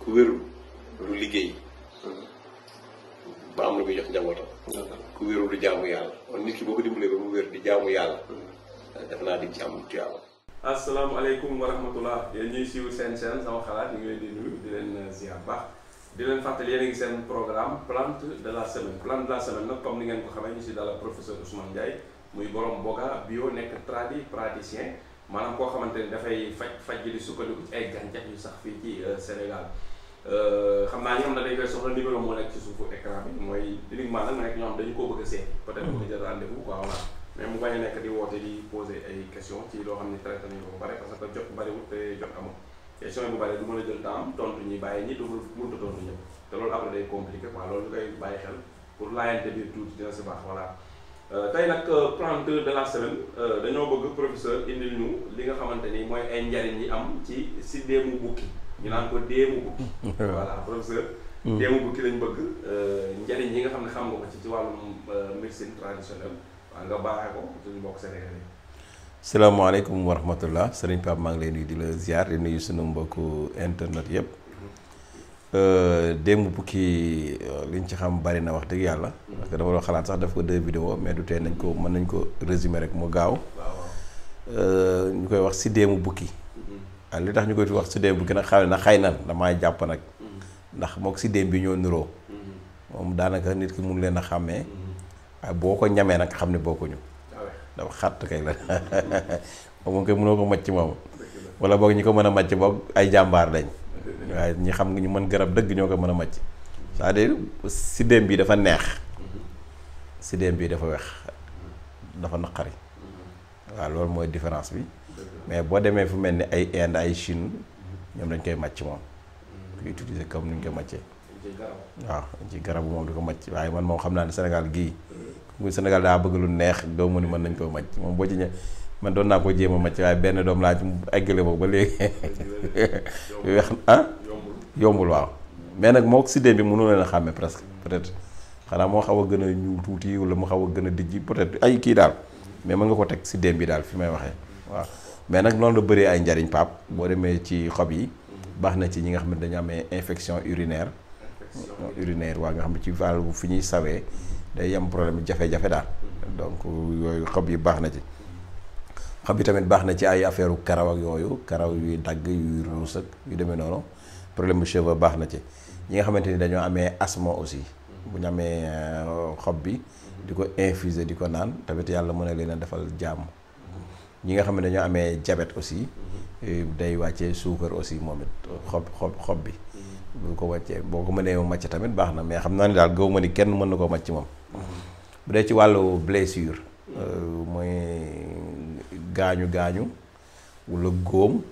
ku wérul du liggéey ba am na koy jox njabootam. ku wérul du jaamu yàlla kon nit ki boo ko dimbalee ba mu wér di jaamu yàlla. def naa di ci am tuyaaba. asalaamaaleykum wa rahmatullah yéen ñuy suivre seen sama xalaat ñu ngi leen di nuyu di leen ziar baax di leen fàttali yéen a ngi seen programme plante de la semaine plante de la semaine nag comme ni ngeen ko xamee ñu si dalal professeur Ousmane Ndiaye muy borom Boga bio nekk praticien maanaam koo xamante ni dafay faj ji di sukkandiku ci ay gàncax yu sax fii ci Sénégal xam naa ñi xam ne dañ koy soxla numéro moo nekk ci suufu écran bi mooy uniquement nag nekk ñoo xam dañu koo bëgg a seeti peut-être bëgg jël rendez-vous quoi voilà mais mu bañ a nekk di woote di poser ay questions ci loo xam ne traité nañu ko ba pare parce que jot bariwul te jot amul question yi bu bari du mën a jël temps tontu ñi bàyyi ñi dugul mënut a tontu ñëpp te loolu après day compliqué quoi loolu ñu koy bàyyi xel pour laayante biir tuuti dina si baax voilà tey nag plante de la semaine dañoo bëgg professeur indil ñu li nga xamante ni mooy ay njariñ yi am si déemu bukki ñu naan ko déemu bukki voilà professeur déemu bukki lañ bëgg njariñ yi nga xam ne xam nga ko ci wàllum médecine traditionnelle waaw nga baaxee ko suñu mbokk Sénégal yi. salaamaaleykum wa rahmatullah Serigne Pape maa ngi lay nuyu di la ziar di nuyu suñu mbokku internet yëpp déemu bukki liñ ci xam bari na wax dëgg yàlla. parce que dama doon xalaat sax def ko 2 vidéos mais du tee nañ ko mën nañ ko résumer rek mu gaaw. ñu koy wax si déemu bukki. waaw li tax ñu koy wax si déemu bukki nag xam na xëy na damaa jàpp nag. ndax mook si déem bi ñoo niroo. moom daanaka nit ki mun leen a xàmmee. waaye boo ko ñamee nag xam ne bokkuñu. dafa xàtt kay la moom koy mënoo ko macc moom. wala boog ñi ko mën a macc boog ay jàmbaar lañ. waaye ñi xam nga ñu mën garab dëgg ñoo ko mën a macc. c'est-à-dire sidéem bi dafa neex. sidéem bi dafa wex dafa naqari. waaw loolu mooy différence bi. mais boo demee fu mel ni ay Inde ay Chine ñoom dañ koy macc moom. koy utiliser comme ni ñu koy maccee. waaw ci garabu moom di ko macc waaye man moom xam naa ne Sénégal gii. bu Sénégal daa bëgg lu neex doo mu ni mën nañ koo macc moom boo ci ñëw man doon naa ko jéem a macc waaye benn doom laa ci eggale boobu ba léegi weex yombul waaw mais nag moo sidéem bi mënu leen a xàmme presque peut-être xanaa moo xaw a gën a ñuul tuuti wala mu xaw a gën a dijji peut-être ay kii daal mais mën nga ko teg sidéem bi daal fi may waxee waaw mais nag noonu la bëree ay njariñ Pape boo demee ci xob yi baax na ci ñi nga xam ne dañu amee infection urinaire waa nga xam ne ci wàllu fi ñuy sawee day am problème jafe-jafe daal donc yooyu xob yi baax na ci xob yi tamit baax na ci ay affaire u karaw ak yooyu karaw yuy dagg yuy ruus ak yu demee noonu problème bu cheveux baax na ci ñi nga xamante ni dañoo amee asthme aussi bu ñu amee xob bi di ko infuser di ko naan tamit yàlla mën na leen a defal jàmm ñi nga xam ne dañoo amee diabète aussi day wàccee suukar aussi moom it xob bi bu ko wàccee boo ko mënee màcc tamit baax na mais xam naa ni daal gaw ma ni kenn mën na koo màcc moom bu dee ci wàllu blessure mooy gaañu wala góom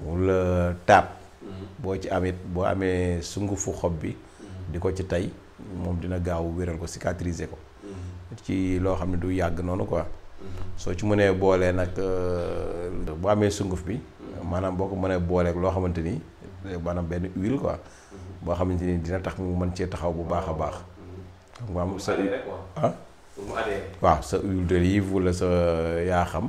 wala taab boo ci am it boo amee sungufu xob bi di ko ci tey moom dina gaaw wéral ko cicatriser ko ci loo xam ne du yàgg noonu quoi soo ci mënee boolee nag boo amee sunguf bi maanaam boo ko mënee booleek loo xamante ni maanaam benn huile quoi boo xamante ni dina tax mu mën cee taxaw bu baax a baax maanaam sa waaw sa huile d'olive wala sa yaa xam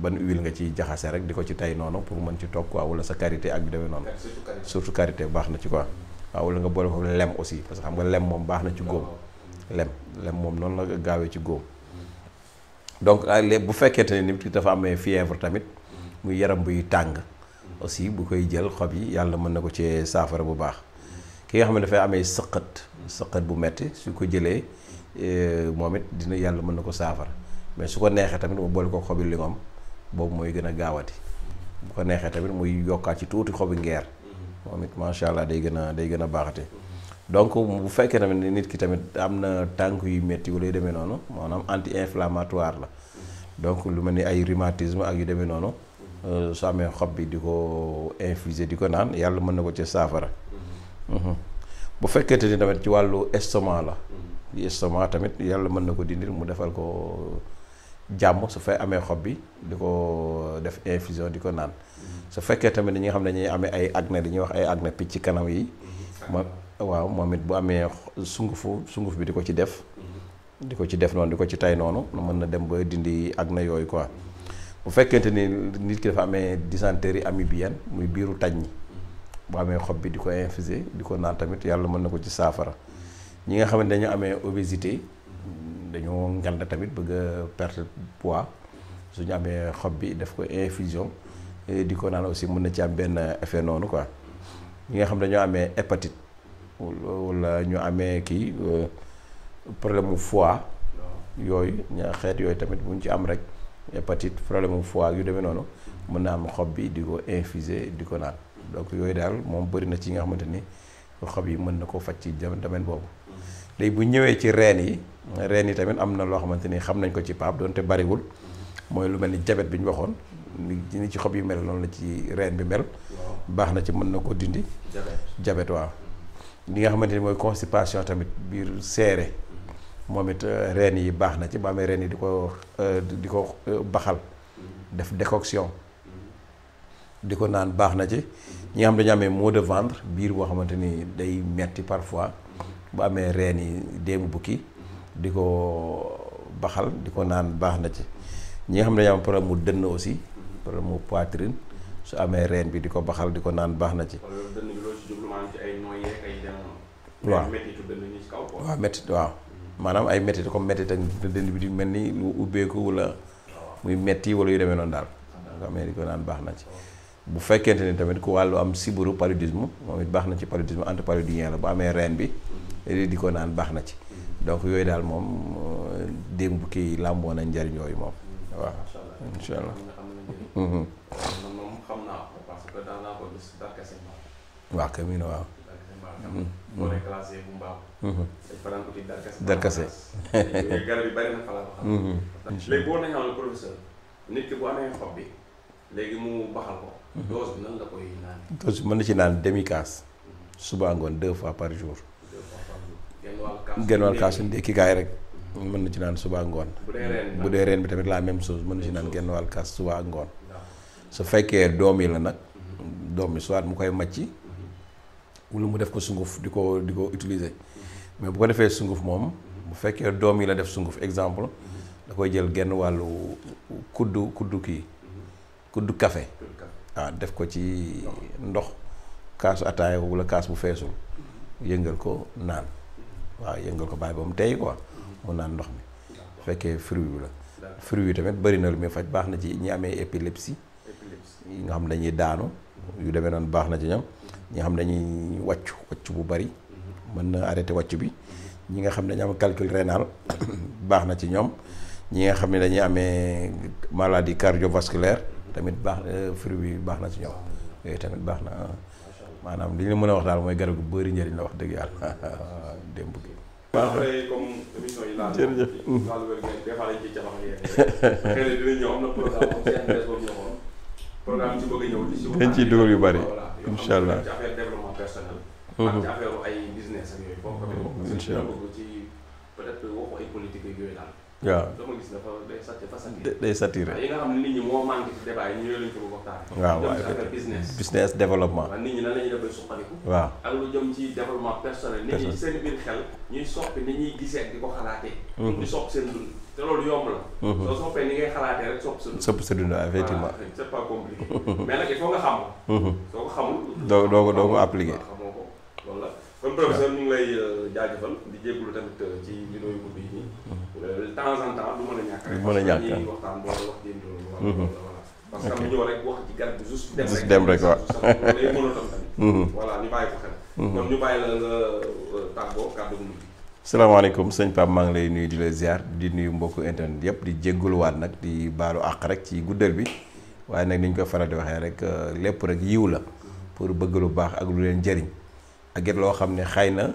ban huile nga ci jaxase rek di ko ci tay noonu pour mën ci toog quoi wala sa karité ak yu demee noonu surtout karité baax na ci quoi waaw wala nga boole ko lem aussi parce que xam nga lem moom baax na ci góom lem moom noonu la gaawee ci góom donc léegi bu fekkente ne nit ki dafa amee fièvre tamit muy yaram buy tàng aussi bu koy jël xob yi yàlla mën na ko ci saafara bu baax ki nga xam ne dafay amee sëqat bu metti su ko jëlee moom it dina yàlla mën na ko saafara mais su ko neexee tamit mu boole ko xobi lingom boobu mooy gën a gaawati bu ko neexee tamit muy yokkaat ci tuuti xobi ngeer moom it macha allah day gën a baaxate donc bu fekkee tamit nit ki tamit am na tànk yu métti wala yu demee noonu maanaam anti inflammatoire la donc lu mel ni ay rhumatisme ak yu demee noonu su amee xob bi di ko infuser di ko naan yàlla mën na ko ci saafara bu fekkente ni tamit ci wàllu estomac la estomac tamit yàlla mën na ko dindil mu defal ko jàmm su fay amee xob bi di ko def infusion di ko naan su fekkee tamit ñi nga xam ne dañuy amee ay acné li ñuy wax ay acné picc kanam yi waaw moom it bu amee sunguf bi di ko ci def noonu di ko ci tay noonu mën na dem ba dindi acné yooyu quoi bu fekkente ni nit ki dafa amee dysenterie amibienne muy biiru tañ ñi bu amee xob bi di ko infuser di ko naan tamit yàlla mën na ko ci saafara ñi nga xamante dañu amee obésité dañoo ngand tamit bëgg a perte poids suñu amee xob bi def ko infusion di ko naan aussi mën na ci am benn effet noonu quoi ñi nga xam dañoo amee hépatite wala ñu amee kii problème mu foie yooyu xeet yooyu tamit bu ñu ci am rek hépatite problème mu foie yu demee noonu mën na am xob bi di ko infuser di ko naan donc yooyu daal moom bëri na ci nga xamante ni xob yi mën na ko faj ci domaine boobu. léegi bu ñëwee ci reen yi tamit am na loo xamante ni xam nañ ko ci Pape doonte bariwul mooy lu mel ni jabet bi ñu waxoon ni ci xob yi mel noonu la ci reen bi mel. baax na ci mën na ko dindi. jabet waaw. li nga xamante ni mooy constipation tamit biir seere moom it reen yi baax na ci ba amee reen yi di ko baxal def décoction di ko naan baax na ci ñi nga xam dañu amee maux de ventre biir boo xamante ni day metti parfois bu amee reen yi déemu bukki di ko baxal di ko naan baax na ci ñi nga xam ne dañu am problème mu dënn aussi problème mu poitrine su amee reen bi di ko baxal di ko naan baax na ci. waaw waaw métti waaw maanaam ay métti comme métti ak dënn bi di mel ni lu ubbeeku wala muy metti wala yu demee noonu daal nga xam ne di ko naan baax na ci. bu fekkente ni tamit ku wàllu am sibiru paludisme moom it baax na ci paludisme antipaludien la bu amee reen bi di ko naan baax na ci donc yooyu daal moom démb bu kii làmboo na njariñ yooyu moom waaw incha allah. moom xam naa ko parce que daan naa ko gis darkase waaw kay waaw. boo nee classé bu mbaaw. dañ ko tuddee darkase. garab yi bari na fa la ko xam. léegi boo nañu amal professeur nit ki bu amee xob bi léegi mu baxal ko. dose bi nan la koy naan. dose bi mën na ci naan demi kaas suba ngoon 2 fois par jour. genn wàll kaasu ndékki kaay rek. mën na ci naan suba ngoon. bu dee reen bi tamit la même chose mën na ci naan genn wàll kaas suba ngoon. su fekkee doom yi la nag doom yi soit mu koy macci wala mu def ko sunguf di ko utiliser mais bu ko defee sunguf moom bu fekkee doom yi la def sunguf exemple da koy jël genn wàllu kuddu café waaw def ko ci ndox kaasu ataaya wala kaas bu feesul yëngal ko naan waaw yëngal ko bàyyi ba mu tey quoi mu naan ndox mi bu fekkee fruit bi la fruit yi tamit bëri na lu muy faj baax na ci ñi amee épilepsie yi nga xam dañuy daanu yu demee noonu baax na ci ñoom ñi nga xam dañuy wàccu bu bari mën na arrêté wàccu bi ñi nga xam ne dañu am calcul rénal baax na ci ñoom ñi nga xam ne dañuy amee maladie cardiovasculaire tamit baax fruit bi baax na ci ñoom yooyu tamit baax na maanaam li ñu mën a wax daal mooy garab gu bëri njëriñ la wax dëgg yàlla démb gi. waaw comme émission yi laal. jërëjëf wàllu wér des fois dañ ciy cabax ak yéen xëy na dinañ ñëw am na programme comme CNRS boobu ñëwoon programme ci bëgg a ñëw ci dañ ciy dugal yu bari incha allah ci affaire développement personnel ak ci affaire ay business ak yooyu foofu tamit incha allah bëgg ci peut-être waxu ay politique ak yooyu daal waaw dama gis dafa day saturé yi nga xam ne nit ñi moo manqué ci débat yi ñu lañ ko bëgg waxtaan waaw waaw business développement nit ñi nan la ñuy def bay suqaliku waaw ak lu jëm ci développement personnel nit ñi ci seen biir xel ñuy soppi ni ñuy gisee ak di ko xalaatee di soppi seen dund te loolu yomb la soo soppee ni ngay xalaatee rek sopp sa dund effectivement c'est pas compliqué mais nag il faut nga xam soo ko xamul doo ko appliqué xamoo ko loolu la kon professeur ñu ngi lay jaajëfal di jégalu tamit ci vidéo yu guddi yi de temps en temps du mën a ñàkk rek mën a ñàkk ñi waxtaan boo wax démb voilà parce que am ñëw rek wax ci garab bi juste dem rek waaw day mën a tam tamit voilà ñu bàyyi ko xel kon ñu bàyyi la nga tàggoo kàddu gu salaamaaleykum sëñ Pape maa ngi lay nuyu di la ziar di nuyu mbokku internet yëpp di jégguluwaat nag di baalu àq rek ci guddal bi waaye nag ni ñu koy faral di waxee rek lépp rek yiw la pour bëgg lu baax ak lu leen jëriñ ak it loo xam ne xëy na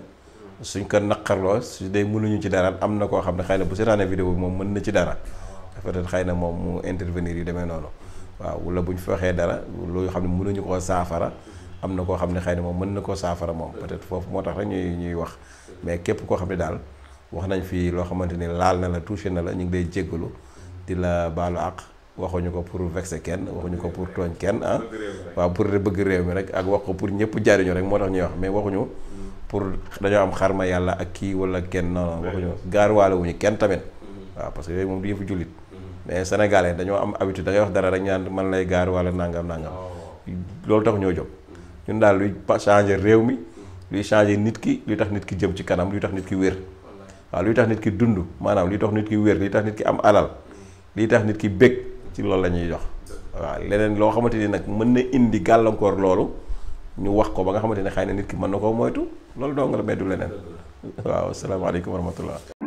suñ ko naqarloo su dee mënuñu ci dara am na koo xam ne xëy na bu seetaanee vidéo bi moom mën na ci dara peut-être xëy na moom mu intervenir yu demee noonu waaw wala bu ñu fi waxee dara loo xam ne mënuñu koo saafara am na koo xam ne xëy na moom mën na koo saafara moom peut-être foofu moo tax rek ñuy wax mais képp koo xam ne daal wax nañ fi loo xamante ni laal na la touché na la ñu ngi lay jéggalu di la baalu àq waxuñu ko pour vexer kenn waxuñu ko pour tooñ kenn ah waaw pour bëgg réew mi rek ak wax ko pour ñëpp jariñu rek moo tax ñuy wax mais waxuñu pour dañoo am xarma yàlla ak kii wala kenn non waxuñu gaaruwaale wuñu kenn tamit waaw parce que yooyu moom du yëfu jullit mais sénégalais dañoo am habitude da ngay wax dara rek ñaan man lay gaaruwaale nangam loolu tax ñoo jóg ñun daal luy changer réew mi luy changer nit ki luy tax nit ki jëm ci kanam luy tax nit ki wér waaw luy tax nit ki dund maanaam luy tax nit ki wér luy tax nit ki am alal luy tax nit ki bég ci loolu la ñuy jox waaw leneen loo xamante ni nag mën na indi gàllankoor loolu ñu wax ko ba nga xamante ne xëy na nit ki mën na koo moytu loolu doo nga la meddu leneen waaw asalaamaaleykum wa rahmatullah